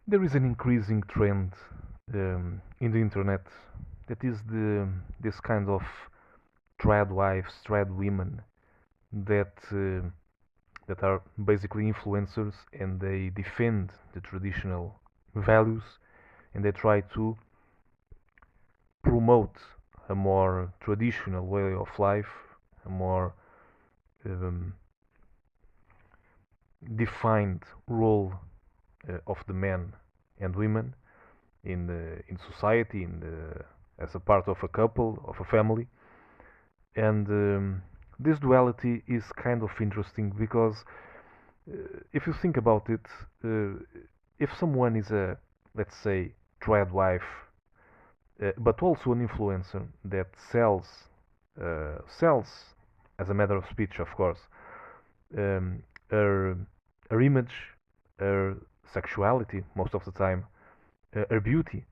There is an increasing trend in the internet that is this kind of tradwives, tradwomen that that are basically influencers and they defend the traditional values and they try to promote a more traditional way of life, a more um, defined role of the men and women in society, as a part of a couple, of a family, and this duality is kind of interesting because if you think about it, uh, if someone is a, let's say, trad wife, but also an influencer that sells as a matter of speech, of course, um, her her image, her sexuality most of the time, her beauty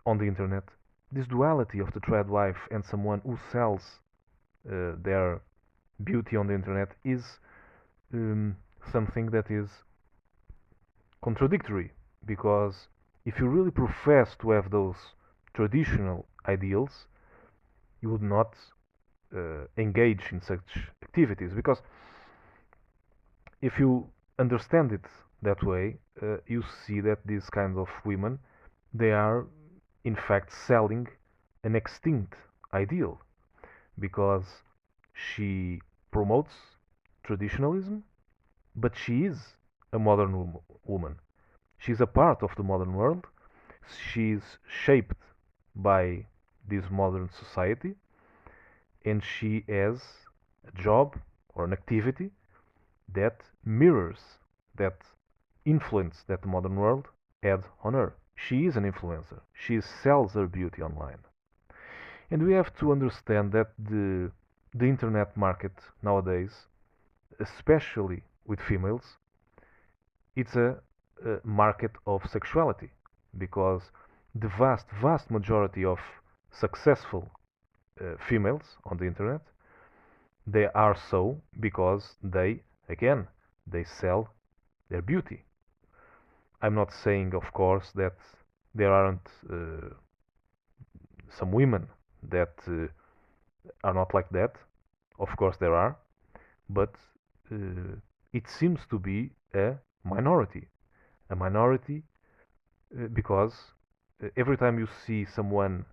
on the internet. This duality of the trad wife and someone who sells their beauty on the internet is um, something that is contradictory because if you really profess to have those traditional ideals, you would not engage in such activities because if you understand it that way, you see that these kinds of women they are in fact selling an extinct ideal because she promotes traditionalism, but she is a modern woman. She's a part of the modern world. She's shaped by this modern society, and she has a job or an activity that mirrors that influence that the modern world had on her. She is an influencer. She sells her beauty online. And we have to understand that the internet market nowadays, especially with females, it's a market of sexuality because the vast majority of successful females on the internet they are so because they again they sell their beauty. I'm not saying, of course, that there aren't some women that are not like that. Of course, there are, but it seems to be a minority because every time you see some woman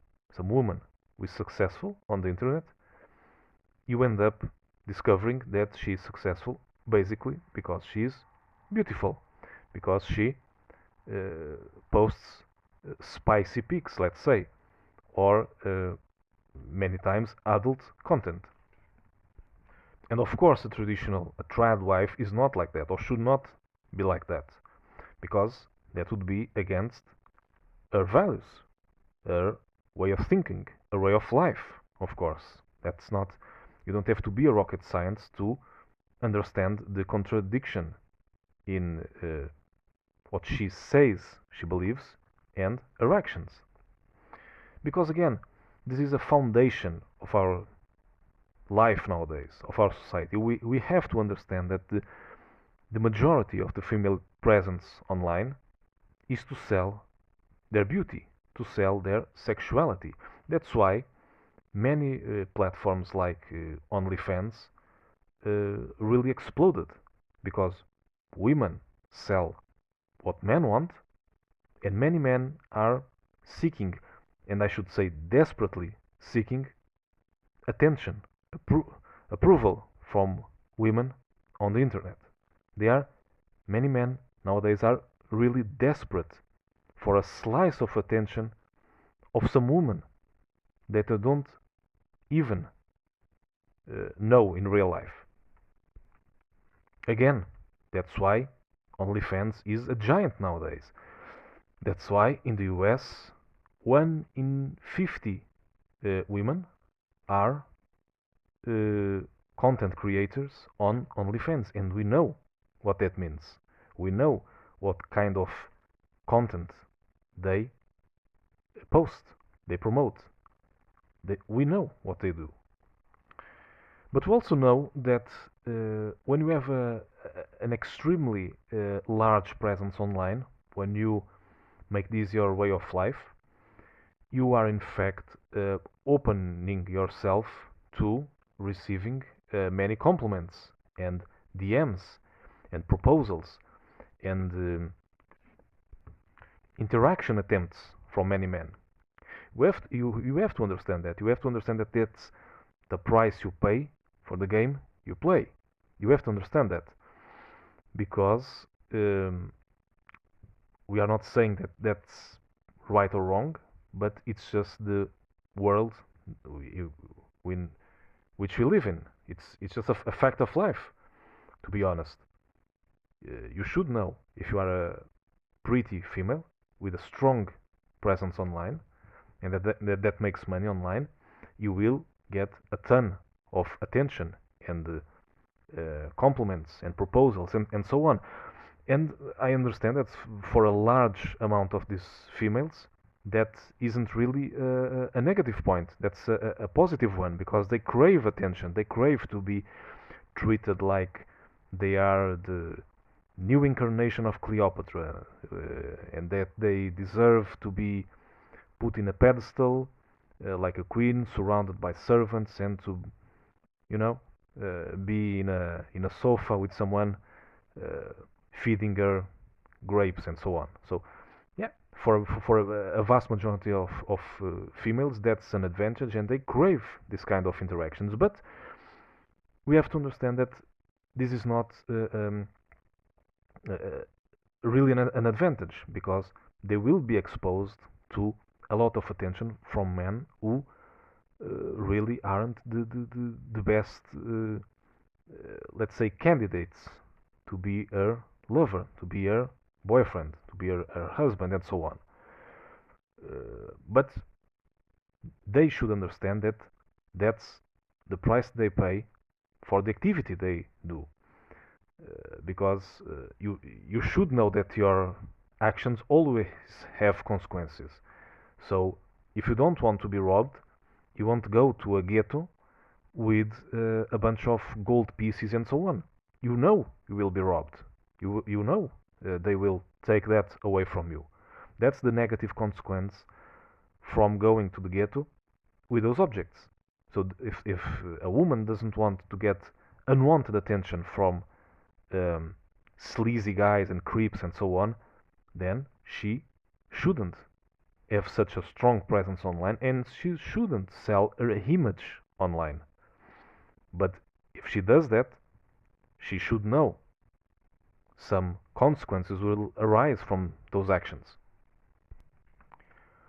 who is successful on the internet, you end up discovering that she is successful basically because she is beautiful, because she uh, posts spicy pics, let's say, or many times adult content. And of course, a trad wife is not like that, or should not be like that, because that would be against her values, her way of thinking, her way of life. Of course, that's not. You don't have to be a rocket science to understand the contradiction in what she says she believes and her actions. Because again, this is a foundation of our life nowadays, of our society. We have to understand that the majority of the female presence online is to sell their beauty, to sell their sexuality. That's why many platforms like OnlyFans really exploded because women sell what men want, and many men are seeking, and I should say desperately seeking, attention, approval from women on the internet. They are, many men nowadays are really desperate for a slice of attention of some woman that they don't even know in real life. Again, that's why OnlyFans is a giant nowadays. That's why in the US, 1 in 50 women are content creators on OnlyFans, and we know what that means. We know what kind of content they post, they promote. We know what they do. But we also know that when you have an extremely large presence online, when you make this your way of life, you are in fact opening yourself to receiving many compliments and DMs and proposals and interaction attempts from many men. You have to understand that. You have to understand that that's the price you pay for the game you play. You have to understand that because um, we are not saying that that's right or wrong, but it's just the world we, we, which we live in. It's just a fact of life, to be honest. You should know if you are a pretty female with a strong presence online and that makes money online, you will get a ton of attention and compliments and proposals and so on. And I understand that for a large amount of these females, that isn't really a negative point. That's a positive one because they crave attention. They crave to be treated like they are the new incarnation of Cleopatra, and that they deserve to be put in a pedestal like a queen, surrounded by servants, and to, you know, be in a sofa with someone uh, feeding her grapes and so on. So yeah, for a vast majority of females, that's an advantage, and they crave this kind of interactions. But we have to understand that this is not uh, really an advantage because they will be exposed to a lot of attention from men who really aren't the best, let's say, candidates to be her lover, to be her boyfriend, to be her husband, and so on. But they should understand that that's the price they pay for the activity they do. Because you should know that your actions always have consequences. So if you don't want to be robbed, you won't go to a ghetto with a bunch of gold pieces and so on. You know you will be robbed. You know they will take that away from you. That's the negative consequence from going to the ghetto with those objects. So if a woman doesn't want to get unwanted attention from sleazy guys and creeps and so on, then she shouldn't have such a strong presence online and she shouldn't sell her image online. But if she does that, she should know some consequences will arise from those actions.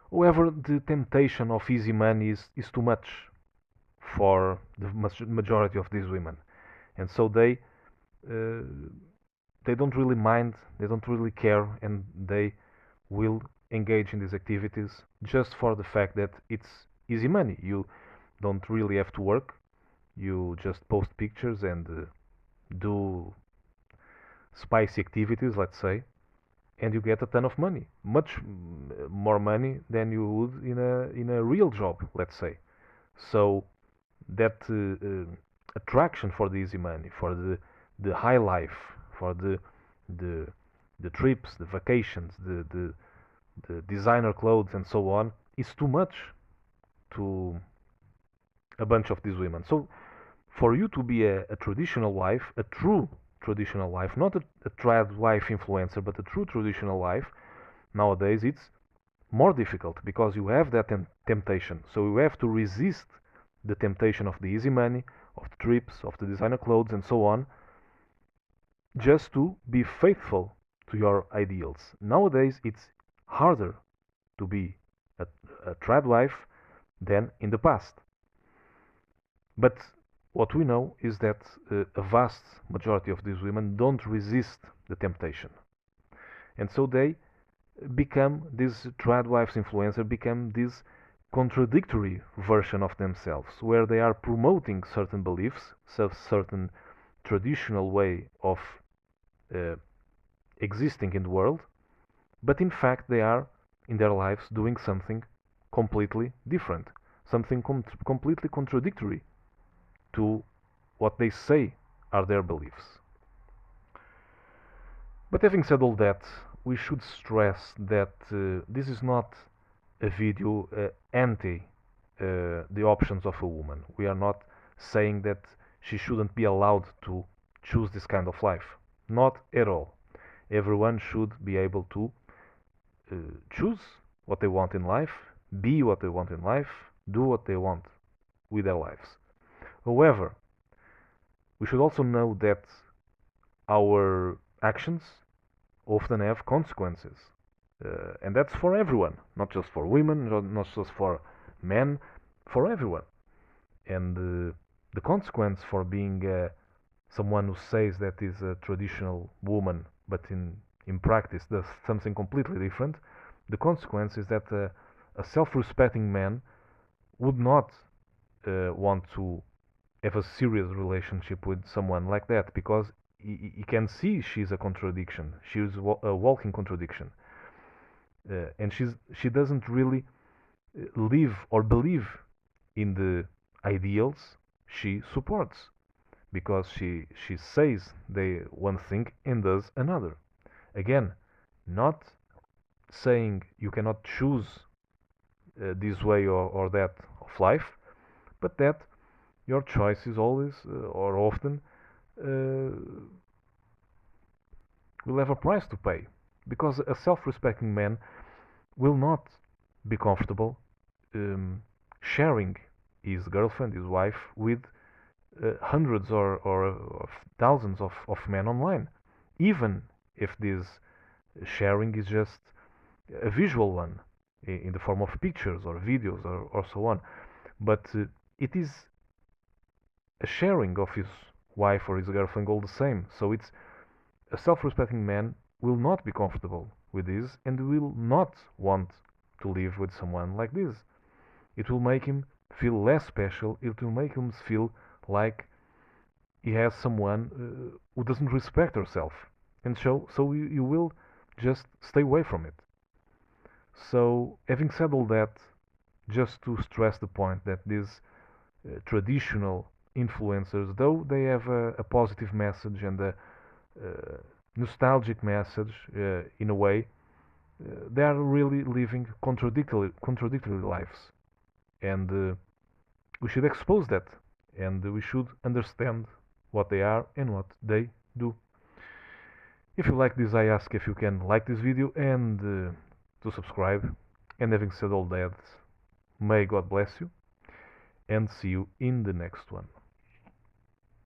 However, the temptation of easy money is too much for the majority of these women, and so uh, they don't really mind, they don't really care, and they will engage in these activities just for the fact that it's easy money. You don't really have to work. You just post pictures and do spicy activities, let's say, and you get a ton of money, much more money than you would in a real job, let's say. So that attraction for the easy money, for the high life, for the the trips, the vacations, the designer clothes, and so on, is too much to a bunch of these women. So for you to be a traditional wife, a true traditional wife, not a tradwife influencer, but a true traditional wife, nowadays it's more difficult because you have that temptation. So you have to resist the temptation of the easy money, of the trips, of the designer clothes, and so on, just to be faithful to your ideals. Nowadays it's harder to be a tradwife than in the past. But what we know is that a vast majority of these women don't resist the temptation. And so they become, these tradwives influencer become this contradictory version of themselves, where they are promoting certain beliefs, certain traditional way of uh, existing in the world, but in fact they are in their lives doing something completely different, something completely contradictory to what they say are their beliefs. But having said all that, we should stress that this is not a video anti the options of a woman. We are not saying that she shouldn't be allowed to choose this kind of life. Not at all. Everyone should be able to uh, choose what they want in life, be what they want in life, do what they want with their lives. However, we should also know that our actions often have consequences. And that's for everyone, not just for women, not just for men, for everyone. And the consequence for being someone who says that is a traditional woman, but in practice does something completely different, the consequence is that a self-respecting man would not want to have a serious relationship with someone like that because he can see she's a contradiction. She's a walking contradiction, and she doesn't really live or believe in the ideals she supports because she says they one thing and does another. Again, not saying you cannot choose this way or that of life, but that your choice is always or often uh, will have a price to pay because a self-respecting man will not be comfortable sharing his girlfriend, his wife, with hundreds or thousands of men online, even if this sharing is just a visual one in the form of pictures or videos or so on. But it is a sharing of his wife or his girlfriend all the same. So it's a self-respecting man will not be comfortable with this and will not want to live with someone like this. It will make him feel less special. It will make him feel like he has someone who doesn't respect herself, and so you will just stay away from it. So, having said all that, just to stress the point that these traditional influencers, though they have a positive message and a nostalgic message in a way, they are really living contradictory lives, and we should expose that, and we should understand what they are and what they do. If you like this, I ask if you can like this video and to subscribe. And having said all that, may God bless you and see you in the next one.